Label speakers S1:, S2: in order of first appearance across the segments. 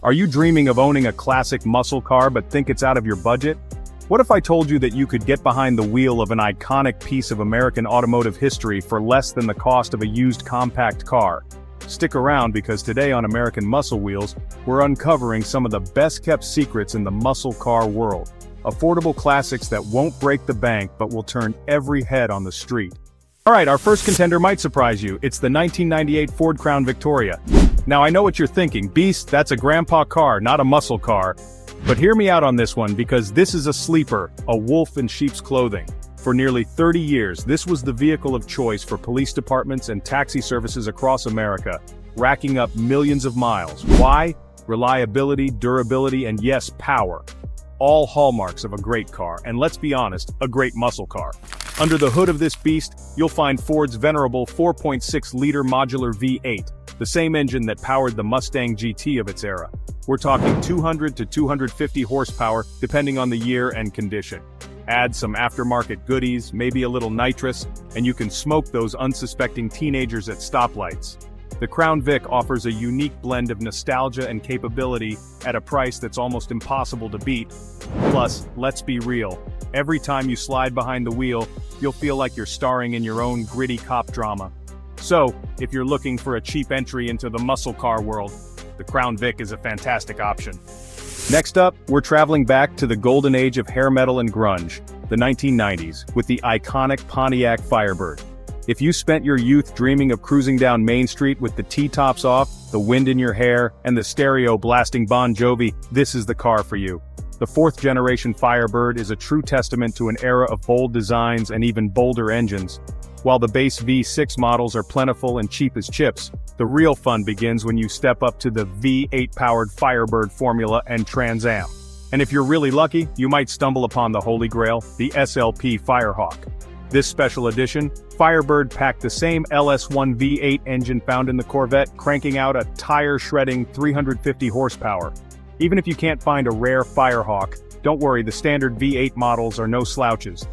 S1: Are you dreaming of owning a classic muscle car but think it's out of your budget? What if I told you that you could get behind the wheel of an iconic piece of American automotive history for less than the cost of a used compact car? Stick around because today on American Muscle Wheels, we're uncovering some of the best-kept secrets in the muscle car world. Affordable classics that won't break the bank but will turn every head on the street. Alright, our first contender might surprise you. It's the 1998 Ford Crown Victoria. Now I know what you're thinking, Beast, that's a grandpa car, not a muscle car. But hear me out on this one because this is a sleeper, a wolf in sheep's clothing. For nearly 30 years, this was the vehicle of choice for police departments and taxi services across America, racking up millions of miles. Why? Reliability, durability, and yes, power. All hallmarks of a great car, and let's be honest, a great muscle car. Under the hood of this beast, you'll find Ford's venerable 4.6-liter modular V8, the same engine that powered the Mustang GT of its era. We're talking 200 to 250 horsepower, depending on the year and condition. Add some aftermarket goodies, maybe a little nitrous, and you can smoke those unsuspecting teenagers at stoplights. The Crown Vic offers a unique blend of nostalgia and capability at a price that's almost impossible to beat. Plus, let's be real, every time you slide behind the wheel, you'll feel like you're starring in your own gritty cop drama. So, if you're looking for a cheap entry into the muscle car world, the Crown Vic is a fantastic option. Next up, we're traveling back to the golden age of hair metal and grunge, the 1990s, with the iconic Pontiac Firebird. If you spent your youth dreaming of cruising down Main Street with the T-tops off, the wind in your hair, and the stereo blasting Bon Jovi, this is the car for you. The fourth-generation Firebird is a true testament to an era of bold designs and even bolder engines. While the base V6 models are plentiful and cheap as chips, the real fun begins when you step up to the V8-powered Firebird Formula and Trans Am. And if you're really lucky, you might stumble upon the Holy Grail, the SLP Firehawk. This special edition, Firebird packed the same LS1 V8 engine found in the Corvette, cranking out a tire-shredding 350 horsepower. Even if you can't find a rare Firehawk, don't worry, the standard V8 models are no slouches.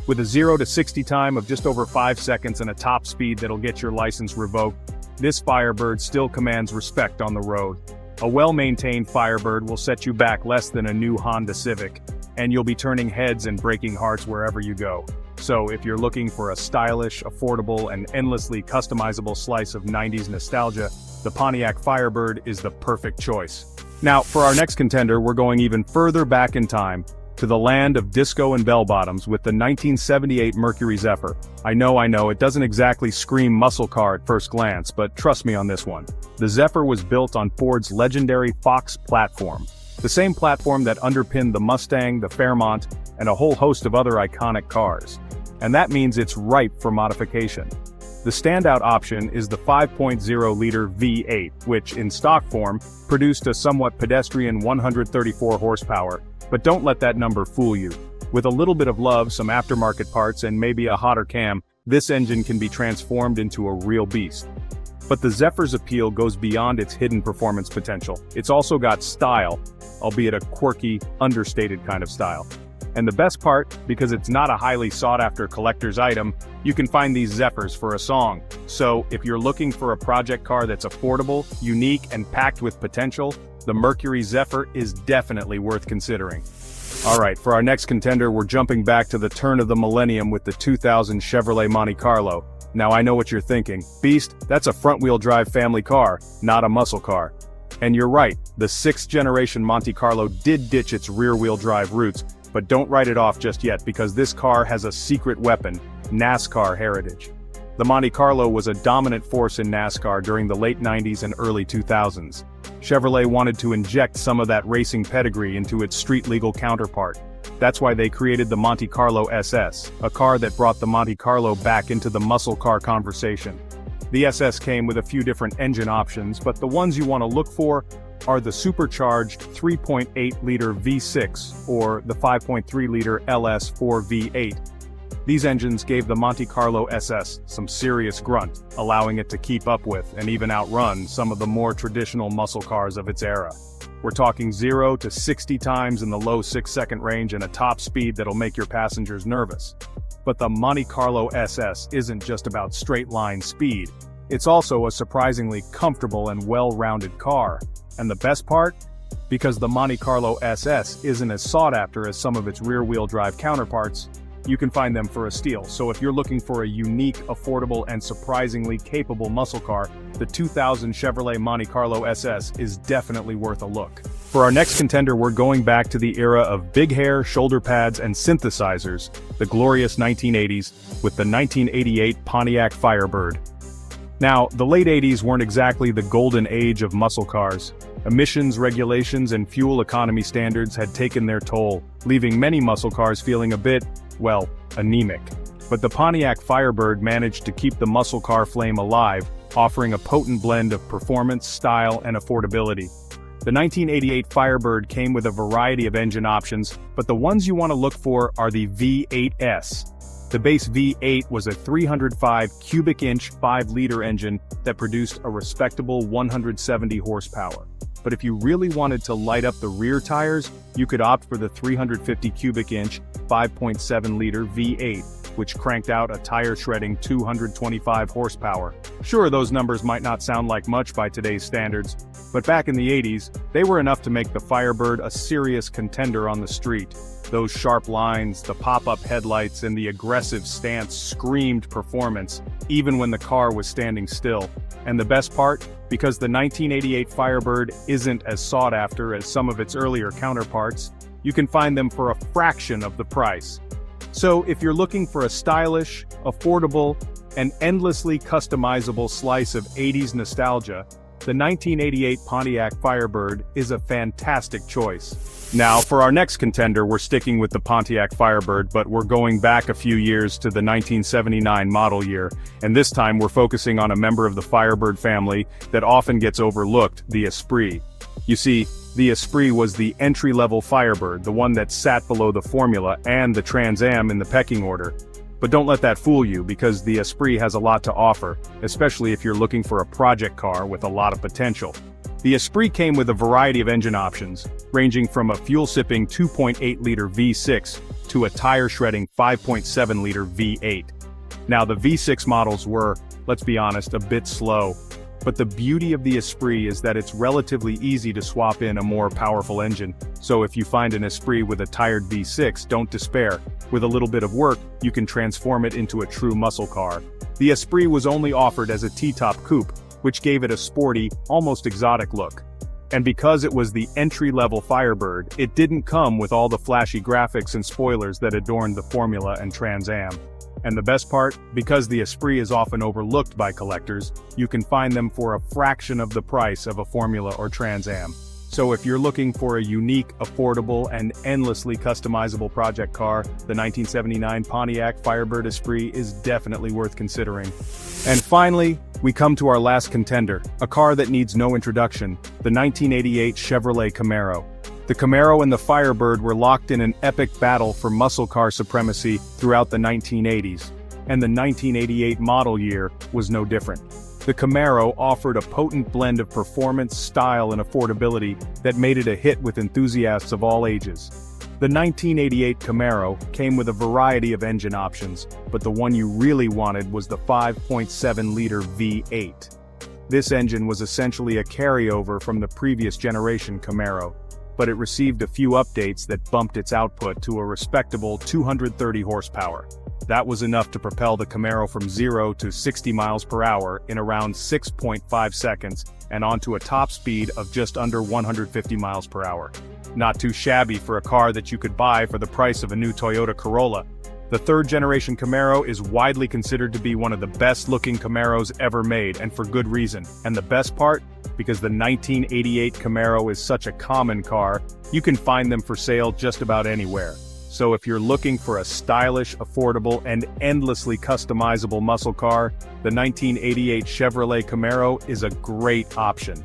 S1: With a 0 to 60 time of just over 5 seconds and a top speed that'll get your license revoked, this Firebird still commands respect on the road. A well-maintained Firebird will set you back less than a new Honda Civic, and you'll be turning heads and breaking hearts wherever you go. So if you're looking for a stylish, affordable, and endlessly customizable slice of 90s nostalgia, the Pontiac Firebird is the perfect choice. Now, for our next contender, we're going even further back in time, to the land of disco and bell-bottoms with the 1978 Mercury Zephyr. I know, it doesn't exactly scream muscle car at first glance, but trust me on this one. The Zephyr was built on Ford's legendary Fox platform, the same platform that underpinned the Mustang, the Fairmont, and a whole host of other iconic cars. And that means it's ripe for modification. The standout option is the 5.0-liter V8, which, in stock form, produced a somewhat pedestrian 134 horsepower. But don't let that number fool you. With a little bit of love, some aftermarket parts, and maybe a hotter cam, this engine can be transformed into a real beast. But the Zephyr's appeal goes beyond its hidden performance potential. It's also got style, albeit a quirky, understated kind of style. And the best part, because it's not a highly sought-after collector's item, you can find these Zephyrs for a song. So, if you're looking for a project car that's affordable, unique, and packed with potential, the Mercury Zephyr is definitely worth considering. Alright, for our next contender, we're jumping back to the turn of the millennium with the 2000 Chevrolet Monte Carlo. Now I know what you're thinking. Beast, that's a front-wheel drive family car, not a muscle car. And you're right, the 6th generation Monte Carlo did ditch its rear-wheel drive roots, but don't write it off just yet because this car has a secret weapon, NASCAR heritage. The Monte Carlo was a dominant force in NASCAR during the late 90s and early 2000s. Chevrolet wanted to inject some of that racing pedigree into its street-legal counterpart. That's why they created the Monte Carlo SS, a car that brought the Monte Carlo back into the muscle car conversation. The SS came with a few different engine options, but the ones you want to look for are the supercharged 3.8-liter V6 or the 5.3-liter LS4 V8. These engines gave the Monte Carlo SS some serious grunt, allowing it to keep up with and even outrun some of the more traditional muscle cars of its era. We're talking 0 to 60 times in the low 6-second range and a top speed that'll make your passengers nervous. But the Monte Carlo SS isn't just about straight-line speed. It's also a surprisingly comfortable and well-rounded car. And the best part? Because the Monte Carlo SS isn't as sought after as some of its rear-wheel drive counterparts, you can find them for a steal. So if you're looking for a unique, affordable, and surprisingly capable muscle car, the 2000 Chevrolet Monte Carlo SS is definitely worth a look. For our next contender, we're going back to the era of big hair, shoulder pads, and synthesizers, the glorious 1980s, with the 1988 Pontiac Firebird. Now, the late 80s weren't exactly the golden age of muscle cars. Emissions regulations and fuel economy standards had taken their toll, leaving many muscle cars feeling a bit, well, anemic. But the Pontiac Firebird managed to keep the muscle car flame alive, offering a potent blend of performance, style, and affordability. The 1988 Firebird came with a variety of engine options, but the ones you want to look for are the V8S. The base V8 was a 305 cubic inch 5-liter engine that produced a respectable 170 horsepower. But if you really wanted to light up the rear tires, you could opt for the 350 cubic inch 5.7-liter V8, which cranked out a tire-shredding 225 horsepower. Sure, those numbers might not sound like much by today's standards, but back in the 80s, they were enough to make the Firebird a serious contender on the street. Those sharp lines, the pop-up headlights, and the aggressive stance screamed performance, even when the car was standing still. And the best part? Because the 1988 Firebird isn't as sought after as some of its earlier counterparts, you can find them for a fraction of the price. So if you're looking for a stylish, affordable, and endlessly customizable slice of 80s nostalgia, the 1988 Pontiac Firebird is a fantastic choice. Now, for our next contender, we're sticking with the Pontiac Firebird, but we're going back a few years to the 1979 model year, and this time we're focusing on a member of the Firebird family that often gets overlooked, the Esprit. You see, the Esprit was the entry-level Firebird, the one that sat below the Formula and the Trans Am in the pecking order. But don't let that fool you, because the Esprit has a lot to offer, especially if you're looking for a project car with a lot of potential. The Esprit came with a variety of engine options, ranging from a fuel-sipping 2.8-liter V6 to a tire-shredding 5.7-liter V8. Now, the V6 models were, let's be honest, a bit slow. But the beauty of the Esprit is that it's relatively easy to swap in a more powerful engine, so if you find an Esprit with a tired V6, don't despair. With a little bit of work, you can transform it into a true muscle car. The Esprit was only offered as a T-top coupe, which gave it a sporty, almost exotic look. And because it was the entry-level Firebird, it didn't come with all the flashy graphics and spoilers that adorned the Formula and Trans Am. And the best part, because the Esprit is often overlooked by collectors, you can find them for a fraction of the price of a Formula or Trans Am. So if you're looking for a unique, affordable, and endlessly customizable project car, the 1979 Pontiac Firebird Esprit is definitely worth considering. And finally, we come to our last contender, a car that needs no introduction, the 1988 Chevrolet Camaro. The Camaro and the Firebird were locked in an epic battle for muscle car supremacy throughout the 1980s, and the 1988 model year was no different. The Camaro offered a potent blend of performance, style, and affordability that made it a hit with enthusiasts of all ages. The 1988 Camaro came with a variety of engine options, but the one you really wanted was the 5.7-liter V8. This engine was essentially a carryover from the previous generation Camaro, but it received a few updates that bumped its output to a respectable 230 horsepower. That was enough to propel the Camaro from 0 to 60 miles per hour in around 6.5 seconds and onto a top speed of just under 150 miles per hour. Not too shabby for a car that you could buy for the price of a new Toyota Corolla. The third-generation Camaro is widely considered to be one of the best-looking Camaros ever made, and for good reason. And the best part? Because the 1988 Camaro is such a common car, you can find them for sale just about anywhere. So if you're looking for a stylish, affordable, and endlessly customizable muscle car, the 1988 Chevrolet Camaro is a great option.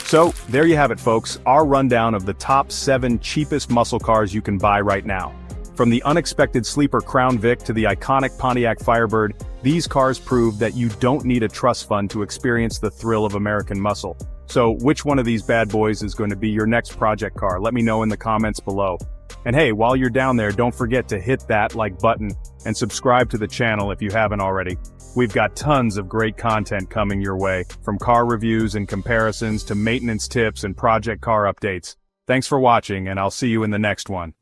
S1: So, there you have it folks, our rundown of the top 7 cheapest muscle cars you can buy right now. From the unexpected sleeper Crown Vic to the iconic Pontiac Firebird, these cars prove that you don't need a trust fund to experience the thrill of American muscle. So, which one of these bad boys is going to be your next project car? Let me know in the comments below. And hey, while you're down there, don't forget to hit that like button and subscribe to the channel if you haven't already. We've got tons of great content coming your way, from car reviews and comparisons to maintenance tips and project car updates. Thanks for watching, and I'll see you in the next one.